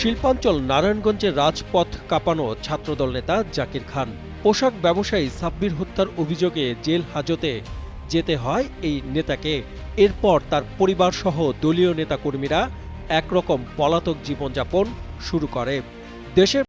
শিল্পাঞ্চল নারায়ণগঞ্জের রাজপথ কাঁপানো ছাত্রদল নেতা জাকির খান। পোশাক ব্যবসায়ী সাব্বির হত্যার অভিযোগে জেল হাজতে যেতে হয় এই নেতাকে। এরপর তার পরিবারসহ দলীয় নেতাকর্মীরা একরকম পলাতক জীবনযাপন শুরু করে। দেশের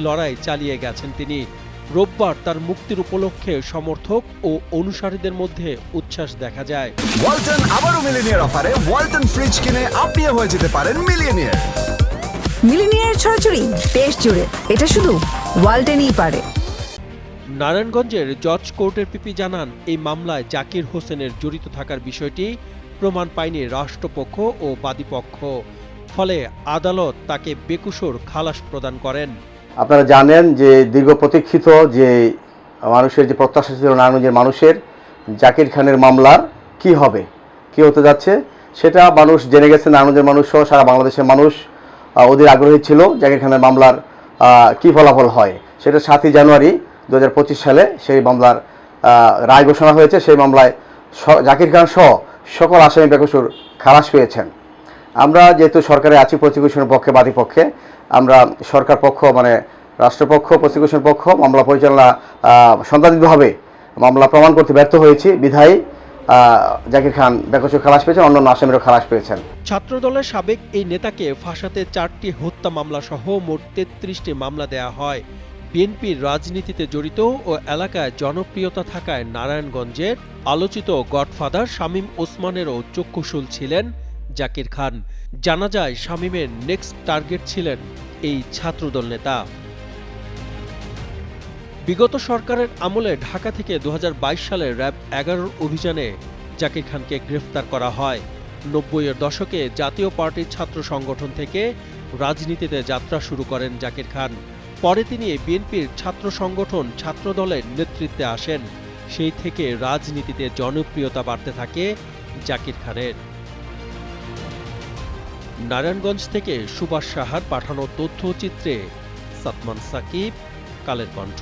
লড়াই চালিয়ে গেছেন তিনি। রোববার তার মুক্তির উপলক্ষে সমর্থক ও অনুসারীদের মধ্যে উচ্ছ্বাস দেখা যায়। ওয়ালটন আবারও মিলিনিয়ার অফারে ওয়ালটন ফ্রিজ কিনে আপনিও হয়ে যেতে পারেন মিলিয়নিয়ার। মিলিনিয়ার ছড়াছড়ি দেশ জুড়ে, এটা শুধু ওয়ালটনই পারে। নারায়ণগঞ্জের জজ কোর্টের পিপি জানান, এই মামলায় জাকির হোসেনের জড়িত থাকার বিষয়টি প্রমাণ পায়নি রাষ্ট্রপক্ষ ও বাদীপক্ষ। ফলে আদালত তাকে বেকসুর খালাস প্রদান করেন। আপনারা জানেন যে দীর্ঘ প্রতীক্ষিত যে মানুষের যে প্রত্যাশা ছিল নারায়ণগঞ্জের মানুষের, জাকির খানের মামলার কি হবে, কি হতে যাচ্ছে সেটা মানুষ জেনে গেছে। নারায়ণগঞ্জের মানুষ সহ সারা বাংলাদেশের মানুষ অধীর আগ্রহী ছিল জাকির খানের মামলার কি ফলাফল হয়। সেটা 7ই জানুয়ারি 2025 সালে সেই মামলার রায় ঘোষণা হয়েছে। সেই মামলায় জাকির খান সহ সকল আসামি বেকসুর খালাস পেয়েছেন। আমরা যেহেতু সরকারে আছি প্রসিকিউশনের পক্ষে বাদীপক্ষে, আমরা সরকার পক্ষ মানে রাষ্ট্রপক্ষ প্রসিকিউশন পক্ষ মামলা পরিচালনা সন্তানিতভাবে মামলা প্রমাণ করতে ব্যর্থ হয়েছি বিধায়ী জাকির খান বেকসুর খালাস পেয়েছেন, অন্যান্য আসামিরাও খালাস পেয়েছেন। ছাত্রদলের সাবেক এই নেতাকে ফাঁসাতে 4টি হত্যা মামলা সহ মোট 33টি মামলা দেয়া হয়। বিএনপির রাজনীতিতে জড়িত ও এলাকায় জনপ্রিয়তা থাকায় নারায়ণগঞ্জের আলোচিত গডফাদার শামীম ওসমানেরও চক্ষুশূল ছিলেন জাকির খান। জানা যায় শামীমের নেক্সট টার্গেট ছিলেন এই ছাত্রদল নেতা। বিগত সরকারের আমলে ঢাকা থেকে 2022 সালে র্যাব 11 অভিযানে জাকির খানকে গ্রেফতার করা হয়। 90-এর দশকে জাতীয় পার্টির ছাত্র সংগঠন থেকে রাজনীতিতে যাত্রা শুরু করেন জাকির খান। পরে তিনি বিএনপির ছাত্র সংগঠন ছাত্রদলের নেতৃত্বে আসেন। সেই থেকে রাজনীতিতে জনপ্রিয়তা বাড়তে থাকে জাকির খানের। নারায়ণগঞ্জ থেকে সুভাষ সাহার পাঠানো তথ্যচিত্রে সাতমান সাকিব, কালের কণ্ঠ।